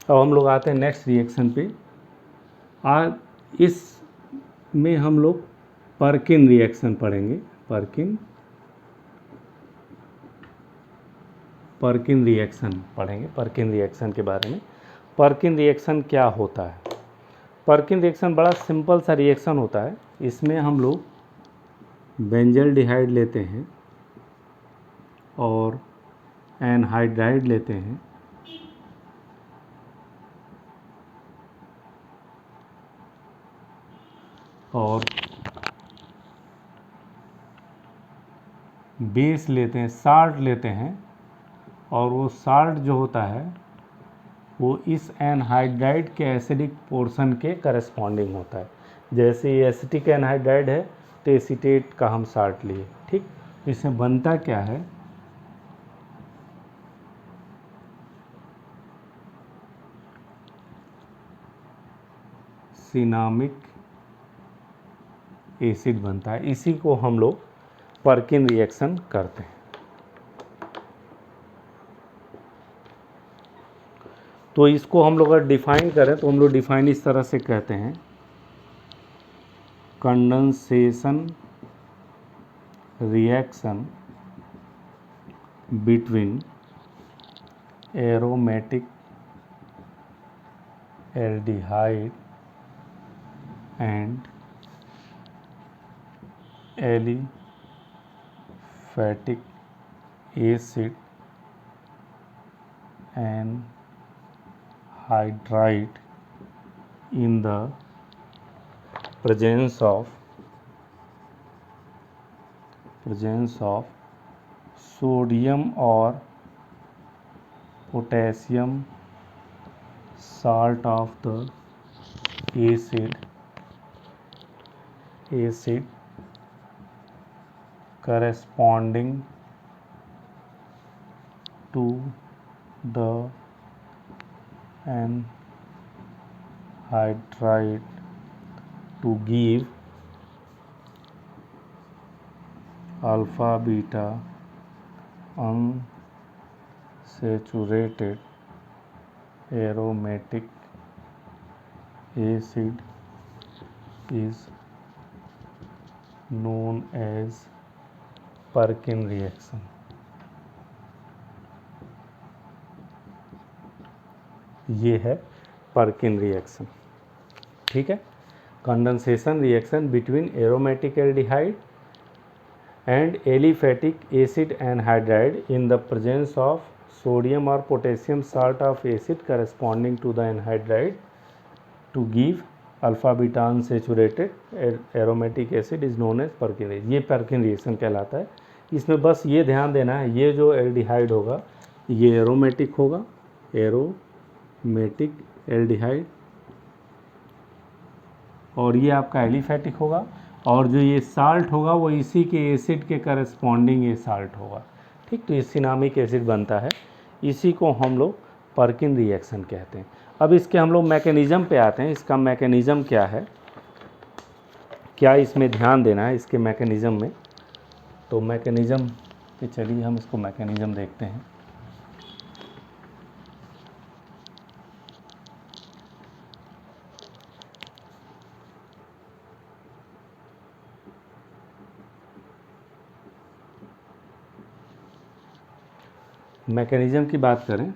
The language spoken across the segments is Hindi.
अब हम लोग आते हैं नेक्स्ट रिएक्शन पे। आज इस में हम लोग पर्किन रिएक्शन पढ़ेंगे। पर्किन रिएक्शन पढ़ेंगे, पर्किन रिएक्शन के बारे में। पर्किन रिएक्शन क्या होता है? पर्किन रिएक्शन बड़ा सिंपल सा रिएक्शन होता है। इसमें हम लोग बेंजल्डिहाइड लेते हैं और एनहाइड्राइड लेते हैं, और बेस लेते हैं, साल्ट लेते हैं, और वो साल्ट जो होता है वो इस एनहाइड्राइड के एसिडिक पोर्शन के करस्पॉन्डिंग होता है। जैसे ये एसिटिक एनहाइड्राइड है तो एसीटेट का हम साल्ट लिए, ठीक। इसमें बनता क्या है, सिनामिक एसिड बनता है। इसी को हम लोग पर्किन रिएक्शन करते हैं। तो इसको हम लोग अगर डिफाइन करें तो हम लोग डिफाइन इस तरह से कहते हैं, condensation reaction between aromatic aldehyde and aliphatic acid and hydride in the presence of sodium or potassium salt of the acid corresponding to the anhydride to give alpha beta unsaturated aromatic acid is known as Perkin reaction। ये है पर्किन रिएक्शन, ठीक है। Condensation reaction between aromatic aldehyde and aliphatic acid anhydride in the presence of sodium और potassium salt of acid corresponding to the anhydride to give alpha beta unsaturated aromatic acid is known as Perkin. ये पर्किन रिएक्शन कहलाता है। इसमें बस ये ध्यान देना है, ये जो एल्डिहाइड होगा ये एरोमेटिक होगा, एरोमेटिक एल्डिहाइड, और ये आपका एलिफैटिक होगा, और जो ये साल्ट होगा वो इसी के एसिड के करस्पॉन्डिंग ये साल्ट होगा, ठीक। तो ये सिनामिक एसिड बनता है। इसी को हम लोग पर्किन रिएक्शन कहते हैं। अब इसके हम लोग मैकेनिज़्म पे आते हैं। इसका मैकेनिज़्म क्या है, क्या इसमें ध्यान देना है इसके मैकेनिज़्म में। तो मैकेनिज़्म पे चलिए हम इसको मैकेनिज़्म देखते हैं। मैकेनिज़्म की बात करें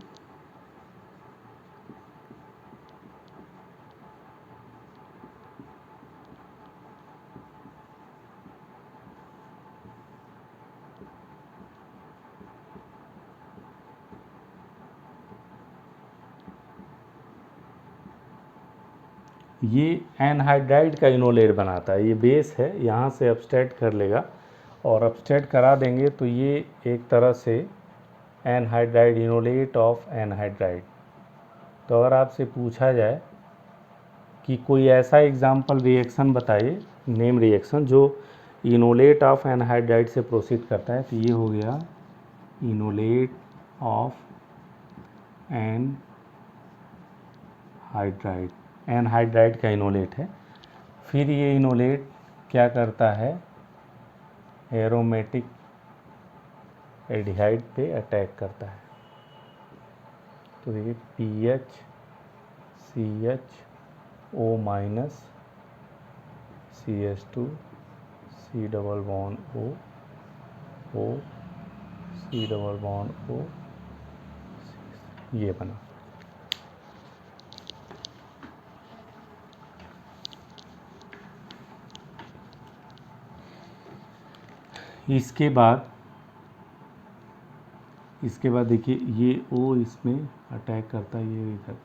ये एनहाइड्राइड का इनोलेट बनाता है। ये बेस है, यहाँ से अपस्ट्रैक्ट कर लेगा, और अपस्ट्रैक्ट करा देंगे तो ये एक तरह से एनहाइड्राइड, इनोलेट ऑफ एनहाइड्राइड। तो अगर आपसे पूछा जाए कि कोई ऐसा एग्जाम्पल रिएक्शन बताइए, नेम रिएक्शन, जो इनोलेट ऑफ एनहाइड्राइड से प्रोसीड करता है, तो ये हो गया इनोलेट ऑफ एनहाइड्राइड। एनहाइड्राइड का इनोलेट है। फिर ये इनोलेट क्या करता है, एरोमेटिक एल्डिहाइड पे अटैक करता है। तो देखिए pH CHO minus CH2 C double bond O O C double bond O, ये बना। इसके बाद देखिए ये O इसमें अटैक करता है, ये इधर।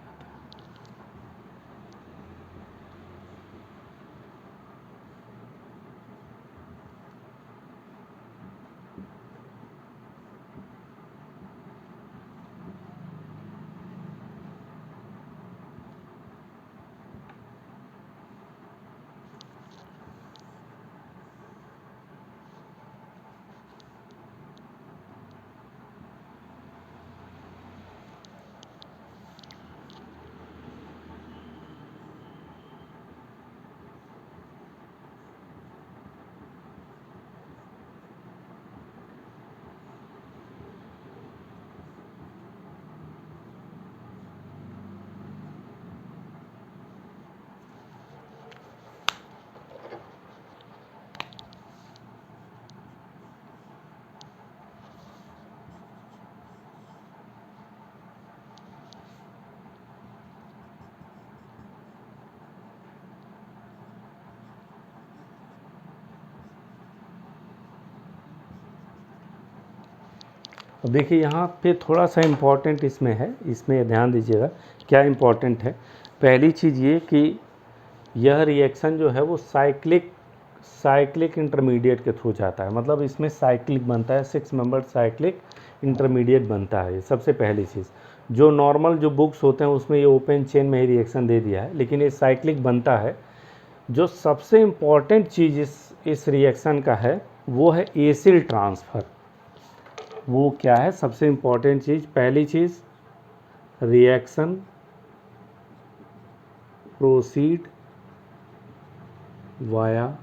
अब देखिए यहाँ पे थोड़ा सा इम्पॉर्टेंट इसमें है, इसमें ध्यान दीजिएगा क्या इम्पॉर्टेंट है। पहली चीज़ ये कि यह रिएक्शन जो है वो साइक्लिक इंटरमीडिएट के थ्रू जाता है, मतलब इसमें साइक्लिक बनता है, 6 मेंबर साइक्लिक इंटरमीडिएट बनता है। ये सबसे पहली चीज़, जो नॉर्मल जो बुक्स होते हैं उसमें ये ओपन चेन में ही रिएक्शन दे दिया है, लेकिन ये साइक्लिक बनता है। जो सबसे इम्पॉर्टेंट चीज़ इस रिएक्शन का है वो है एसिल ट्रांसफ़र। वो क्या है सबसे इम्पॉर्टेंट चीज़? पहली चीज़, reaction proceed via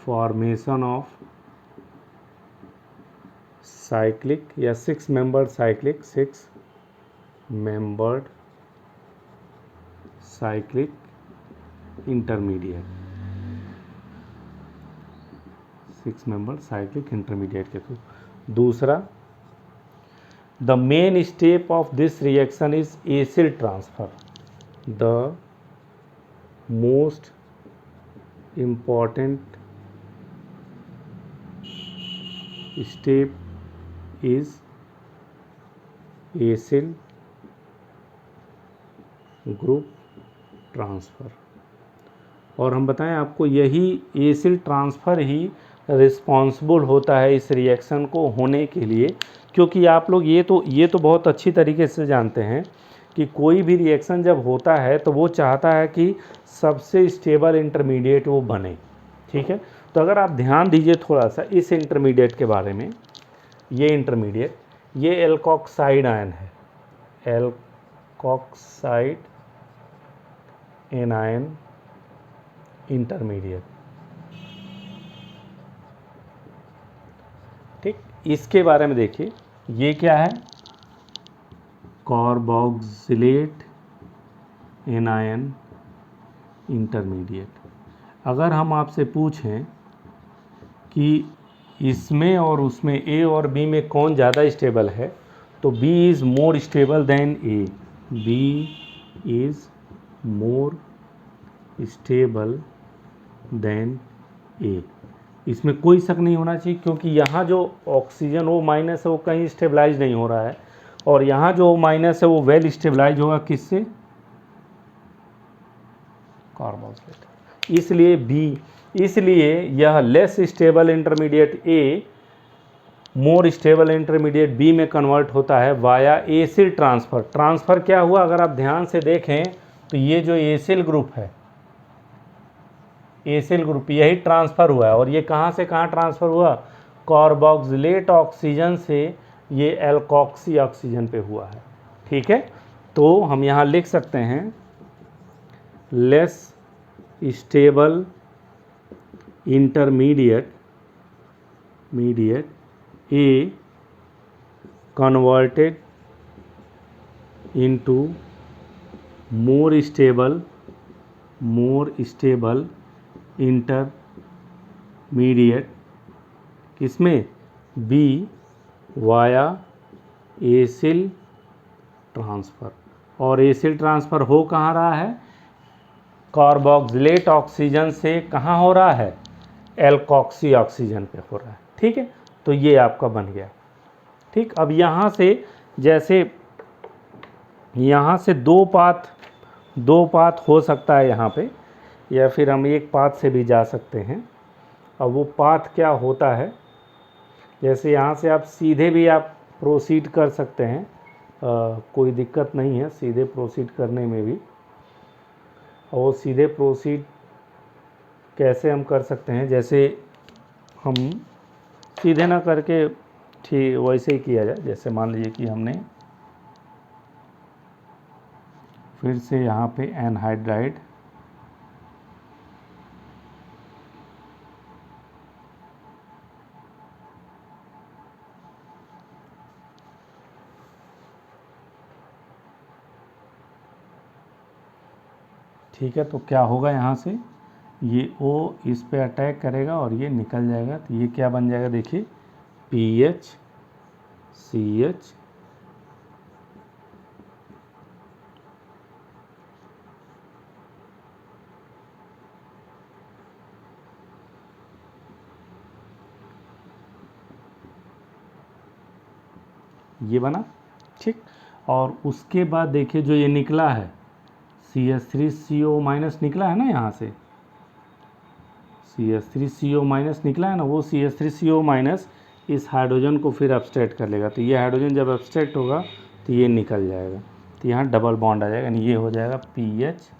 formation of cyclic या 6 membered cyclic, 6 membered cyclic intermediate, 6 membered cyclic intermediate के थ्रू। दूसरा, the main step of this reaction is acyl transfer. The most important step is acyl group transfer. और हम बताएं आपको, यही एसिल ट्रांसफ़र ही रिस्पॉन्सिबल होता है इस रिएक्शन को होने के लिए, क्योंकि आप लोग ये तो बहुत अच्छी तरीके से जानते हैं कि कोई भी रिएक्शन जब होता है तो वो चाहता है कि सबसे स्टेबल इंटरमीडिएट वो बने। ठीक है, तो अगर आप ध्यान दीजिए थोड़ा सा इस इंटरमीडिएट के बारे में, ये इंटरमीडिएट, ये एल्कोक्साइड आयन है, एल्कोक्साइड एनायन इंटरमीडिएट। ठीक, इसके बारे में देखिए, ये क्या है? Carboxylate anion intermediate. अगर हम आपसे पूछें कि इसमें और उसमें ए और बी में कौन ज़्यादा स्टेबल है, तो B is more stable than A. B is more stable than A. इसमें कोई शक नहीं होना चाहिए, क्योंकि यहाँ जो ऑक्सीजन O माइनस है वो कहीं स्टेबलाइज नहीं हो रहा है, और यहाँ जो O माइनस है वो वेल स्टेबलाइज होगा किससे? कार्बोक्सिलेट। इसलिए यह लेस स्टेबल इंटरमीडिएट ए मोर स्टेबल इंटरमीडिएट बी में कन्वर्ट होता है वाया एसिल ट्रांसफ़र। ट्रांसफ़र क्या हुआ? अगर आप ध्यान से देखें तो ये जो एसिल ग्रुप है, एसिल ग्रुप, यही ट्रांसफ़र हुआ है। और ये कहाँ से कहाँ ट्रांसफ़र हुआ? कार्बोक्सिलेट ऑक्सीजन से ये एल्कोक्सी ऑक्सीजन पे हुआ है। ठीक है, तो हम यहाँ लिख सकते हैं लेस स्टेबल इंटरमीडिएट ए converted into more stable intermediate किसमें, बी वाया एसिल ट्रांसफ़र। और एसिल ट्रांसफ़र हो कहाँ रहा है, कार्बोक्सिलेट ऑक्सीजन से कहाँ हो रहा है, एल्कोक्सी ऑक्सीजन पे हो रहा है। ठीक है, तो ये आपका बन गया। ठीक, अब यहाँ से जैसे यहाँ से दो पाथ हो सकता है यहाँ पे, या फिर हम एक पाथ से भी जा सकते हैं। अब वो पाथ क्या होता है, जैसे यहाँ से आप सीधे भी आप प्रोसीड कर सकते हैं, कोई दिक्कत नहीं है सीधे प्रोसीड करने में भी। और वो सीधे प्रोसीड कैसे हम कर सकते हैं, जैसे हम सीधे ना करके ठीक वैसे ही किया जाए। जैसे मान लीजिए कि हमने फिर से यहाँ पे एनहाइड्राइड ठीक है, तो क्या होगा, यहाँ से ये O इस पे अटैक करेगा और ये निकल जाएगा। तो ये क्या बन जाएगा, देखिए PHCH ये बना। ठीक, और उसके बाद देखिए जो ये निकला है CH3CO- निकला है ना, यहाँ से CH3CO- निकला है ना, वो CH3CO- इस हाइड्रोजन को फिर अपस्ट्रेट कर लेगा। तो ये हाइड्रोजन जब अपस्ट्रेट होगा तो ये निकल जाएगा, तो यहाँ डबल बॉन्ड आ जाएगा, यानी ये हो जाएगा PHCS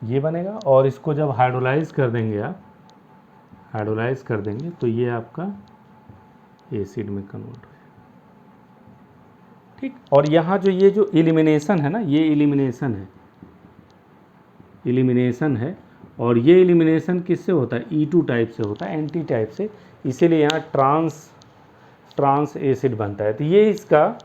ये बनेगा। और इसको जब हाइड्रोलाइज कर देंगे आप, हाइड्रोलाइज कर देंगे तो ये आपका एसिड में कन्वर्ट हो जाएगा। ठीक, और यहाँ जो ये जो एलिमिनेशन है ना, ये एलिमिनेशन है। और ये एलिमिनेशन किससे होता है, E2 टाइप से होता है, एंटी टाइप से, इसीलिए यहाँ ट्रांस एसिड बनता है। तो ये इसका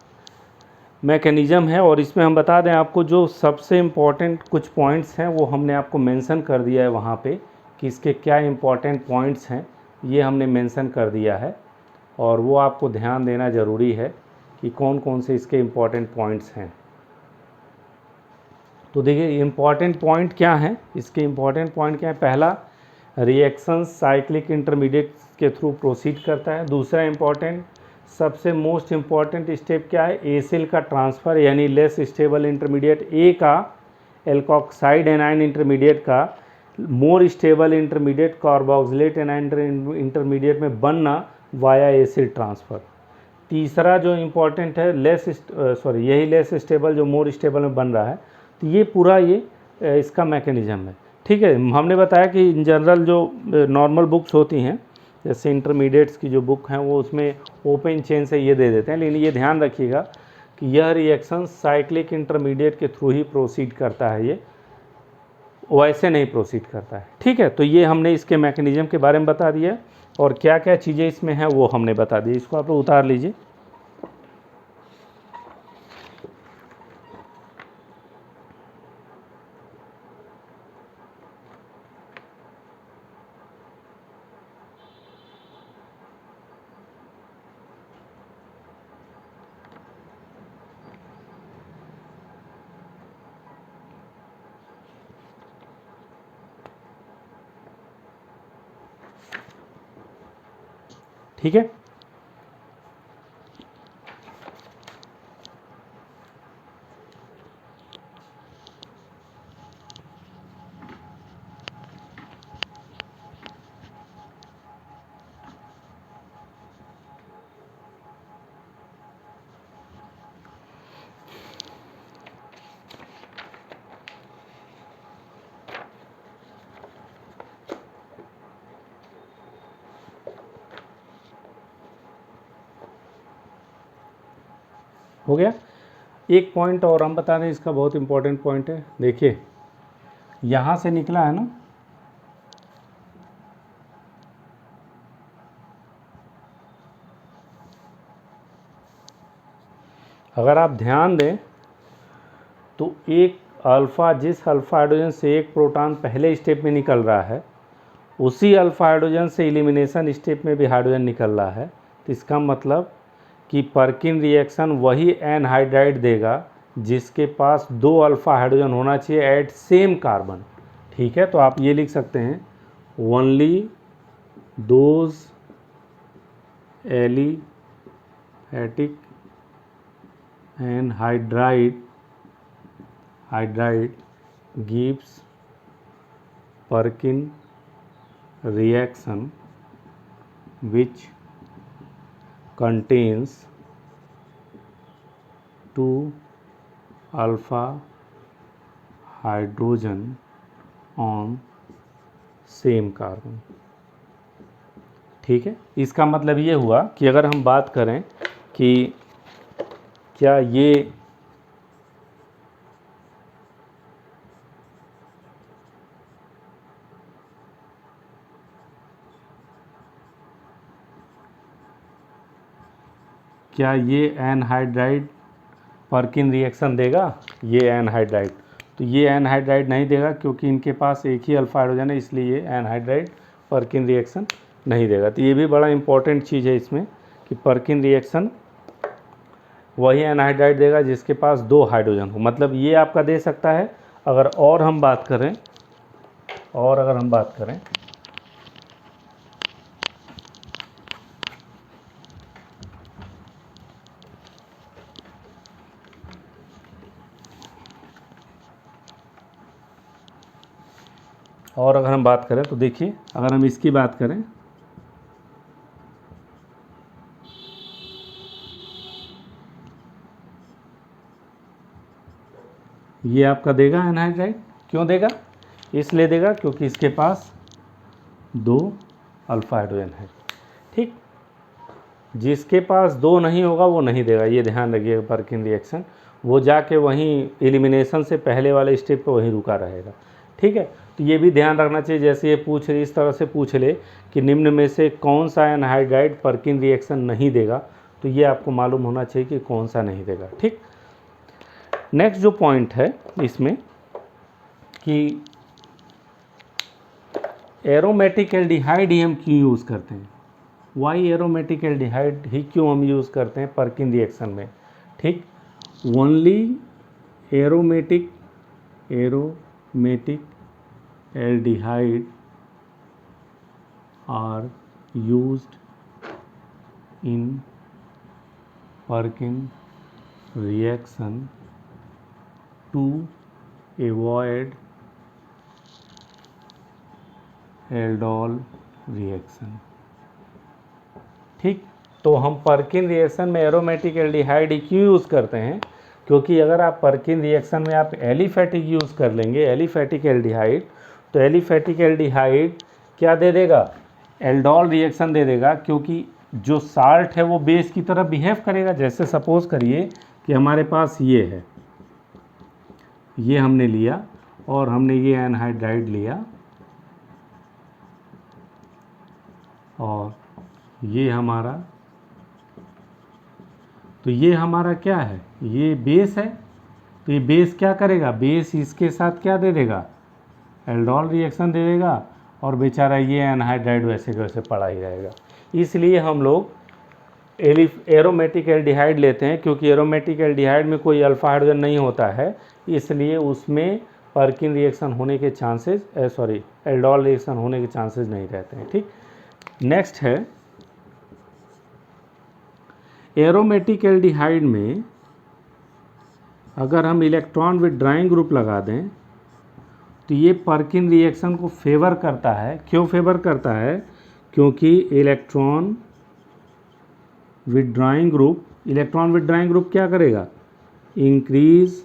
मैकेनिज़्म है। और इसमें हम बता दें आपको, जो सबसे इम्पॉर्टेंट कुछ पॉइंट्स हैं वो हमने आपको मेंशन कर दिया है वहाँ पे, कि इसके क्या इम्पॉर्टेंट पॉइंट्स हैं, ये हमने मेंशन कर दिया है। और वो आपको ध्यान देना ज़रूरी है कि कौन कौन से इसके इम्पॉर्टेंट पॉइंट्स हैं। तो देखिए इम्पॉर्टेंट पॉइंट क्या हैं, इसके इम्पॉर्टेंट पॉइंट क्या है, पहला रिएक्शन साइक्लिक इंटरमीडिएट के थ्रू प्रोसीड करता है। दूसरा इम्पॉर्टेंट सबसे मोस्ट इम्पॉर्टेंट स्टेप क्या है, एसिल का ट्रांसफ़र, यानी लेस स्टेबल इंटरमीडिएट ए का एल्कोक्साइड एनाइन इंटरमीडिएट का more stable intermediate carboxylate A9 intermediate में बनना वाया एसिड ट्रांसफ़र। तीसरा जो इम्पॉर्टेंट है यही लेस स्टेबल जो मोर स्टेबल में बन रहा है। तो ये पूरा ये इसका मैकेनिज़्म है। ठीक है, हमने बताया कि इन जनरल जो नॉर्मल बुक्स होती हैं, जैसे इंटरमीडिएट्स की जो बुक हैं, वो उसमें ओपन चेन से ये दे देते हैं, लेकिन ये ध्यान रखिएगा कि यह रिएक्शन साइक्लिक इंटरमीडिएट के थ्रू ही प्रोसीड करता है, ये वैसे नहीं प्रोसीड करता है। ठीक है, तो ये हमने इसके मैकेनिज़्म के बारे में बता दिया, और क्या क्या चीज़ें इसमें हैं वो हमने बता दी। इसको आप लोग उतार लीजिए। ठीक है, हो गया। एक पॉइंट और हम बता दें, इसका बहुत इंपॉर्टेंट पॉइंट है। देखिए यहाँ से निकला है ना, अगर आप ध्यान दें तो एक अल्फ़ा, जिस अल्फ़ा हाइड्रोजन से एक प्रोटॉन पहले स्टेप में निकल रहा है, उसी अल्फ़ा हाइड्रोजन से एलिमिनेशन स्टेप में भी हाइड्रोजन निकल रहा है। तो इसका मतलब कि पर्किन रिएक्शन वही एनहाइड्राइड देगा जिसके पास 2 अल्फ़ा हाइड्रोजन होना चाहिए एट सेम कार्बन। ठीक है, तो आप ये लिख सकते हैं only those aliphatic anhydride gives Perkin reaction which contains 2 alpha hydrogen on same carbon। ठीक है, इसका मतलब ये हुआ कि अगर हम बात करें कि क्या ये एनहाइड्राइड पर्किन रिएक्शन देगा, ये एनहाइड्राइड, तो ये एनहाइड्राइड नहीं देगा क्योंकि इनके पास एक ही अल्फा हाइड्रोजन है, इसलिए ये एनहाइड्राइड पर्किन रिएक्शन नहीं देगा। तो ये भी बड़ा इंपॉर्टेंट चीज़ है इसमें कि पर्किन रिएक्शन वही एनहाइड्राइड देगा जिसके पास 2 हाइड्रोजन हो। मतलब ये आपका दे सकता है। अगर और हम बात करें तो देखिए, अगर हम इसकी बात करें ये आपका देगा एनहाइड्राइड। क्यों देगा? इसलिए देगा क्योंकि इसके पास 2 अल्फा हाइड्रोजन है। ठीक, जिसके पास 2 नहीं होगा वो नहीं देगा, ये ध्यान रखिएगा। पर्किन रिएक्शन वो जाके वहीं एलिमिनेशन से पहले वाले स्टेप पे वहीं रुका रहेगा। ठीक है, तो ये भी ध्यान रखना चाहिए। जैसे ये पूछ रही, इस तरह से पूछ ले कि निम्न में से कौन सा एनहाइड्राइड पर्किन रिएक्शन नहीं देगा, तो ये आपको मालूम होना चाहिए कि कौन सा नहीं देगा। ठीक, नेक्स्ट जो पॉइंट है इसमें कि एरोमेटिक एल्डिहाइड ही हम क्यों यूज़ करते हैं, वाई एरोमेटिक एल्डिहाइड ही क्यों हम यूज़ करते हैं पर्किन रिएक्शन में। ठीक, only aromatic aldehyde are used in Perkin reaction to avoid aldol reaction. ठीक, तो हम पर्किन रिएक्शन में एरोमेटिक एल्डिहाइड क्यों यूज़ करते हैं, क्योंकि अगर आप पर्किन रिएक्शन में आप एलिफैटिक यूज़ कर लेंगे, एलिफैटिक एल्डिहाइड, तो एलिफैटिक एल्डिहाइड क्या दे देगा, एल्डोल रिएक्शन दे देगा। क्योंकि जो साल्ट है वो बेस की तरह बिहेव करेगा। जैसे सपोज करिए कि हमारे पास ये है, ये हमने लिया और हमने ये एनहाइड्राइड लिया और ये हमारा, तो ये हमारा क्या है, ये बेस है। तो ये बेस क्या करेगा, बेस इसके साथ क्या दे देगा, एल्डोल रिएक्शन दे देगा और बेचारा ये एनहाइड्राइड वैसे के वैसे पड़ा ही रहेगा। इसलिए हम लोग एरोमेटिक एल्डिहाइड लेते हैं, क्योंकि एरोमेटिक एल्डिहाइड में कोई अल्फा हाइड्रोजन नहीं होता है, इसलिए उसमें पर्किन रिएक्शन होने के चांसेस एल्डोल रिएक्शन होने के चांसेस नहीं रहते हैं। ठीक, नेक्स्ट है एरोमेटिक एल्डिहाइड में अगर हम इलेक्ट्रॉन विथड्राइंग ग्रुप लगा दें तो ये पर्किन रिएक्शन को फेवर करता है। क्यों फेवर करता है, क्योंकि इलेक्ट्रॉन विथड्राइंग ग्रुप क्या करेगा, increase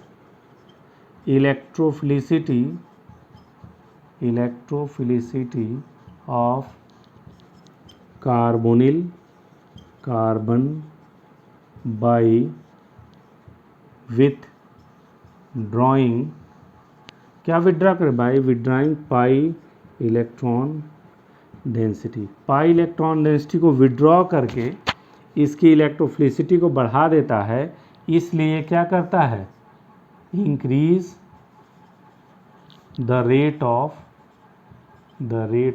electrophilicity of carbon by withdrawing क्या विड्रॉ कर, by withdrawing pi electron density, pi electron density को विड्रॉ करके इसकी इलेक्ट्रोफिलिसिटी को बढ़ा देता है, इसलिए क्या करता है, increase the rate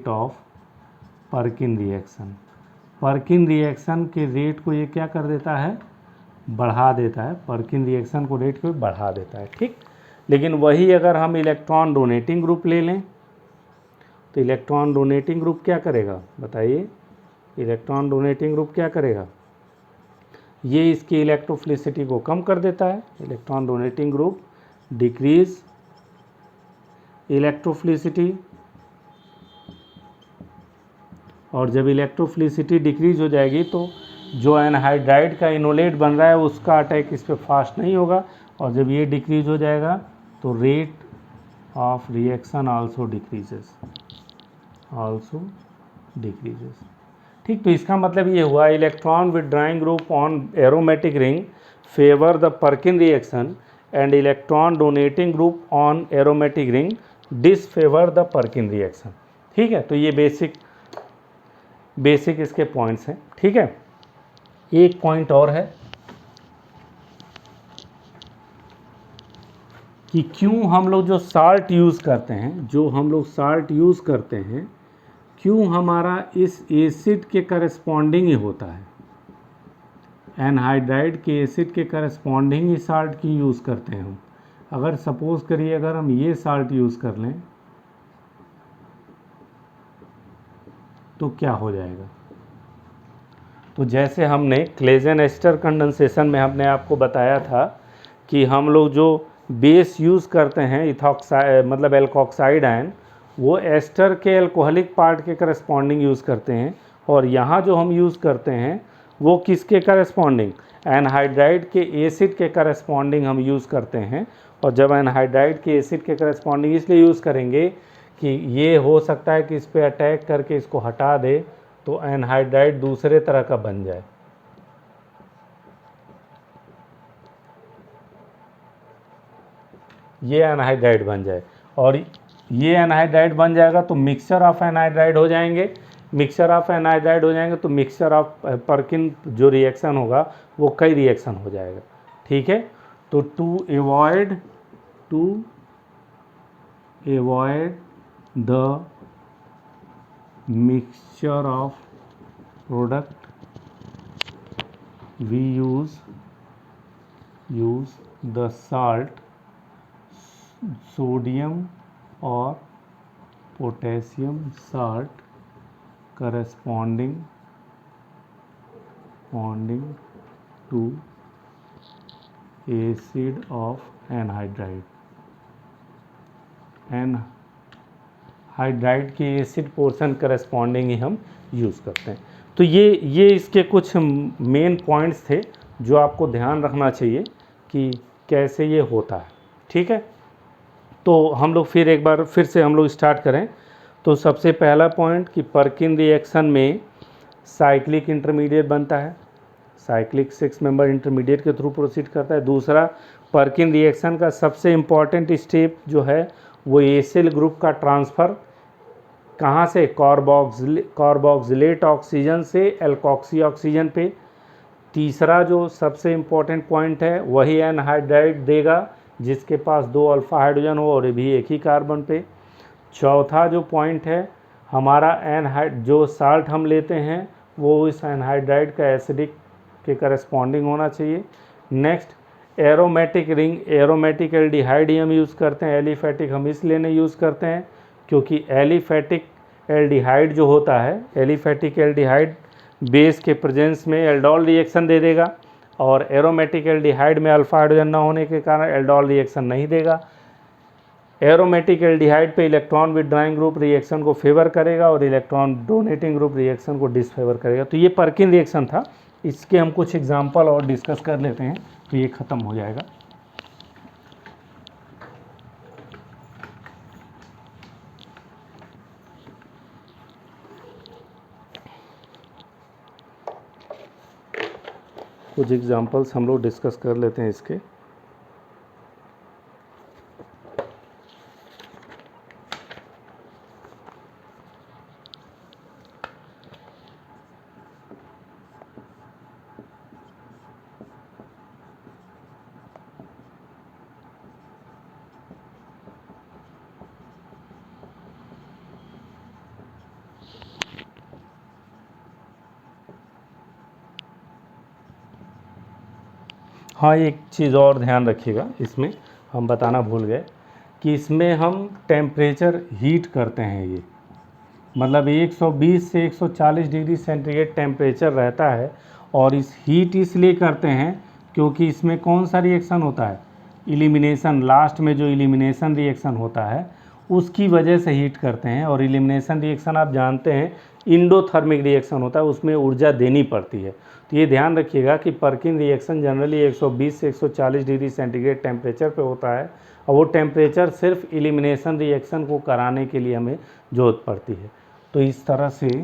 of Perkin reaction, Perkin reaction के रेट को ये क्या कर देता है, बढ़ा देता है, पर्किन रिएक्शन को रेट को बढ़ा देता है, ठीक। लेकिन वही अगर हम इलेक्ट्रॉन डोनेटिंग ग्रुप ले लें तो इलेक्ट्रॉन डोनेटिंग ग्रुप क्या करेगा, बताइए, इलेक्ट्रॉन डोनेटिंग ग्रुप क्या करेगा, ये इसकी इलेक्ट्रोफिलिसिटी को कम कर देता है, electron donating group decrease electrophilicity, और जब इलेक्ट्रोफिलिसिटी डिक्रीज हो जाएगी तो जो एनहाइड्राइड का इनोलेट बन रहा है उसका अटैक इस पर फास्ट नहीं होगा, और जब ये डिक्रीज हो जाएगा तो rate of reaction also decreases, ठीक। तो इसका मतलब ये हुआ, electron withdrawing group on aromatic ring favour the Perkin reaction and electron donating group on aromatic ring disfavour the Perkin reaction, ठीक है। तो ये बेसिक इसके पॉइंट्स हैं, ठीक है। एक पॉइंट और है कि क्यों हम लोग जो साल्ट यूज़ करते हैं, क्यों हमारा इस एसिड के करस्पॉन्डिंग ही होता है, एनहाइड्राइड के एसिड के करस्पॉन्डिंग ही साल्ट की यूज़ करते हैं हम। अगर सपोज करिए अगर हम ये साल्ट यूज़ कर लें तो क्या हो जाएगा, तो जैसे हमने क्लेजन एस्टर कंडेंसेशन में हमने आपको बताया था कि हम लोग जो बेस यूज़ करते हैं इथॉक्साइड मतलब एल्कोक्साइड आयन, वो एस्टर के एल्कोहलिक पार्ट के करस्पॉन्डिंग यूज़ करते हैं, और यहाँ जो हम यूज़ करते हैं वो किसके करस्पॉन्डिंग, एनहाइड्राइड के एसिड के करस्पॉन्डिंग हम यूज़ करते हैं। और जब एनहाइड्राइड के एसिड के करस्पॉन्डिंग इसलिए यूज़ करेंगे कि ये हो सकता है कि इस पर अटैक करके इसको हटा दे तो एनहाइड्राइड दूसरे तरह का बन जाए, ये एनहाइड्राइड बन जाए, और ये एनहाइड्राइड बन जाएगा तो मिक्सचर ऑफ एनहाइड्राइड हो जाएंगे, तो मिक्सचर ऑफ पर्किन जो रिएक्शन होगा वो कई रिएक्शन हो जाएगा, ठीक है। तो to avoid the mixture of product we use the salt sodium or potassium salt corresponding to acid of anhydride के एसिड पोर्शन करस्पॉन्डिंग ही हम यूज़ करते हैं। तो ये इसके कुछ मेन पॉइंट्स थे जो आपको ध्यान रखना चाहिए कि कैसे ये होता है, ठीक है। तो हम लोग फिर से हम लोग स्टार्ट करें। तो सबसे पहला पॉइंट कि पर्किन रिएक्शन में साइक्लिक इंटरमीडिएट बनता है, साइक्लिक 6 मेंबर इंटरमीडिएट के थ्रू प्रोसीड करता है। दूसरा, पर्किन रिएक्शन का सबसे इम्पॉर्टेंट स्टेप जो है वो एसिल ग्रुप का ट्रांसफ़र कहाँ से, कार्बोक्सिलेट ऑक्सीजन से एल्कोक्सी ऑक्सीजन पे। तीसरा जो सबसे इम्पोर्टेंट पॉइंट है वही एनहाइड्राइड देगा जिसके पास 2 अल्फा हाइड्रोजन हो और भी एक ही कार्बन पे। चौथा जो पॉइंट है हमारा जो साल्ट हम लेते हैं वो इस एनहाइड्राइड का एसिडिक के करस्पॉन्डिंग होना चाहिए। Next, aromatic ring, aromatic aldehyde हम यूज़ करते हैं, एलिफेटिक हम इसलिए नहीं यूज़ करते हैं क्योंकि एलिफेटिक एल्डिहाइड जो होता है, एलिफेटिक एल्डिहाइड बेस के प्रेजेंस में एल्डोल रिएक्शन दे देगा, और एरोमेटिक एल्डिहाइड में अल्फा हाइड्रोजन ना होने के कारण एल्डोल रिएक्शन नहीं देगा। एरोमेटिक एल्डिहाइड पे इलेक्ट्रॉन विड्राइंग ग्रुप रिएक्शन को फेवर करेगा और इलेक्ट्रॉन डोनेटिंग ग्रुप रिएक्शन को डिसफेवर करेगा। तो ये पर्किन रिएक्शन था, इसके हम कुछ एग्जांपल और डिस्कस कर लेते हैं तो ये ख़त्म हो जाएगा। कुछ एग्जांपल्स हम लोग डिस्कस कर लेते हैं इसके। हाँ, एक चीज़ और ध्यान रखिएगा, इसमें हम बताना भूल गए कि इसमें हम टेम्परेचर हीट करते हैं। ये मतलब 120 से 140 डिग्री सेंटीग्रेड टेम्परेचर रहता है, और इस हीट इसलिए करते हैं क्योंकि इसमें कौन सा रिएक्शन होता है, इलिमिनेशन, लास्ट में जो इलिमिनेशन रिएक्शन होता है उसकी वजह से हीट करते हैं। और इलिमिनेशन रिएक्शन आप जानते हैं इंडोथर्मिक रिएक्शन होता है, उसमें ऊर्जा देनी पड़ती है। तो ये ध्यान रखिएगा कि पर्किन रिएक्शन जनरली 120 से 140 डिग्री सेंटीग्रेड टेम्परेचर पे होता है, और वो टेम्परेचर सिर्फ इलिमिनेशन रिएक्शन को कराने के लिए हमें ज़रूरत पड़ती है। तो इस तरह से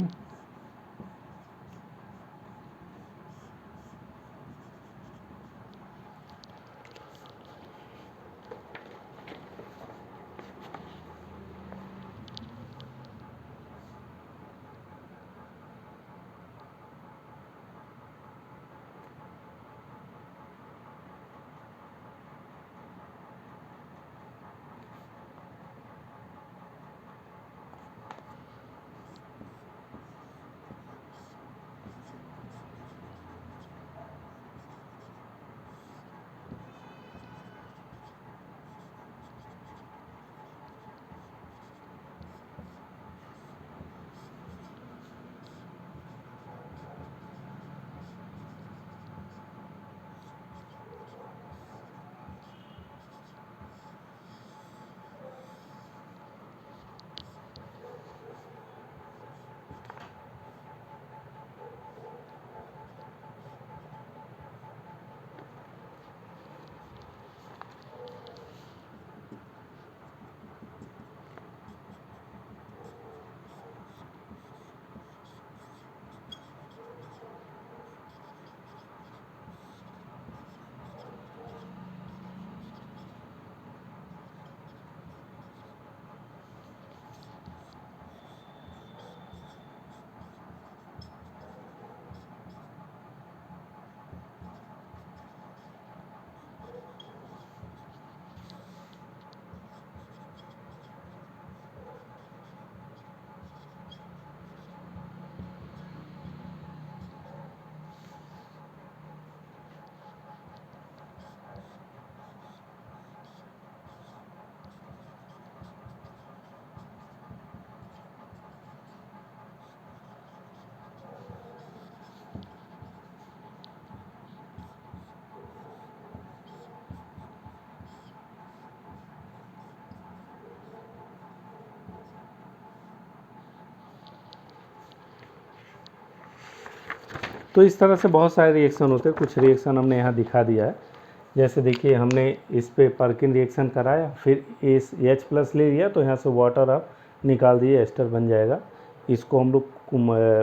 तो इस तरह से बहुत सारे रिएक्शन होते हैं। कुछ रिएक्शन हमने यहाँ दिखा दिया है। जैसे देखिए, हमने इस पे पर्किन रिएक्शन कराया, फिर इस H+ ले लिया, तो यहाँ से वाटर आप निकाल दिए, एस्टर बन जाएगा। इसको हम लोग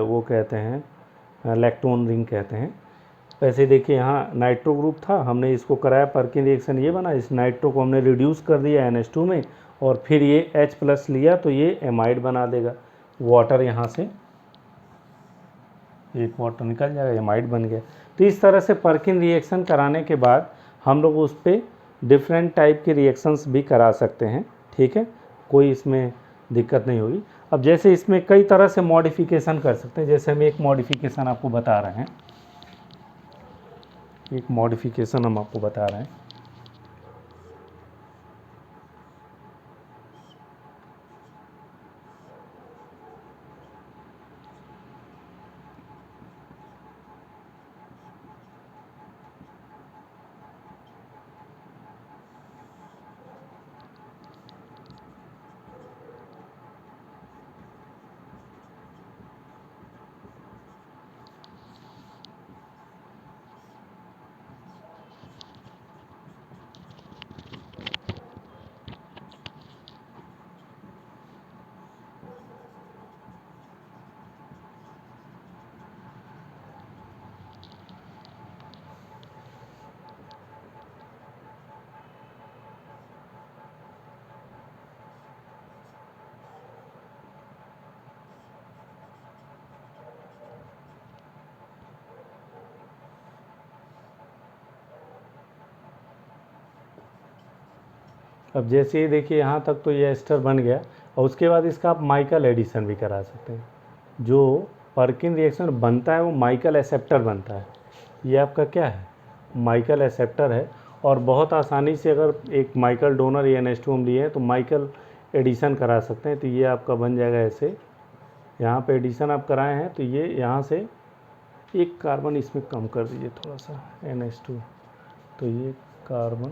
वो कहते हैं लैक्टोन रिंग कहते हैं। वैसे देखिए, यहाँ नाइट्रो ग्रुप था, हमने इसको कराया, पर्किन रिएक्शन ये बना। इस नाइट्रो को हमने रिड्यूस कर दिया NH2 में, और फिर ये H+ लिया, तो ये एमाइड बना देगा। वाटर यहाँ से एक वाटर निकल जाएगा, एमाइड बन गया। तो इस तरह से पर्किन रिएक्शन कराने के बाद हम लोग उस पर डिफरेंट टाइप के रिएक्शंस भी करा सकते हैं। ठीक है, कोई इसमें दिक्कत नहीं होगी। अब जैसे इसमें कई तरह से मॉडिफिकेशन कर सकते हैं। जैसे हम एक मॉडिफिकेशन आपको बता रहे हैं, एक मॉडिफिकेशन हम आपको बता रहे हैं। अब जैसे ही देखिए, यहाँ तक तो ये एस्टर बन गया, और उसके बाद इसका आप माइकल एडिशन भी करा सकते हैं। जो पर्किन रिएक्शन बनता है वो माइकल एक्सेप्टर बनता है। ये आपका क्या है, माइकल एक्सेप्टर है और बहुत आसानी से अगर एक माइकल डोनर या NH2 हम लिए हैं तो माइकल एडिशन करा सकते हैं। तो ये आपका बन जाएगा ऐसे, यहाँ पे एडिशन आप कराए हैं तो ये यहाँ से एक कार्बन इसमें कम कर दीजिए थोड़ा सा NH2, तो ये कार्बन,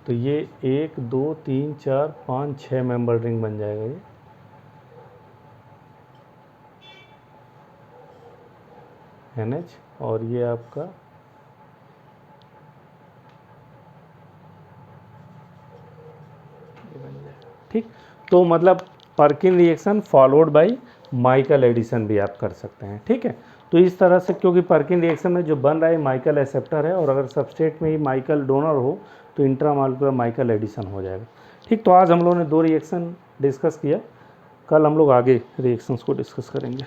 तो ये 1 2 3 4 5 6 मेंबर रिंग बन जाएगा ये NH, और ये आपका ये बन जाएगा। ठीक, तो मतलब Perkin reaction followed by Michael addition भी आप कर सकते हैं। ठीक है, तो इस तरह से, क्योंकि पर्किन रिएक्शन में जो बन रहा है माइकल एक्सेप्टर है और अगर सबस्ट्रेट में ही माइकल डोनर हो तो इंट्रामॉलिक्यूलर माइकल एडिशन हो जाएगा। ठीक, तो आज हम लोगों ने 2 रिएक्शन डिस्कस किया, कल हम लोग आगे रिएक्शंस को डिस्कस करेंगे।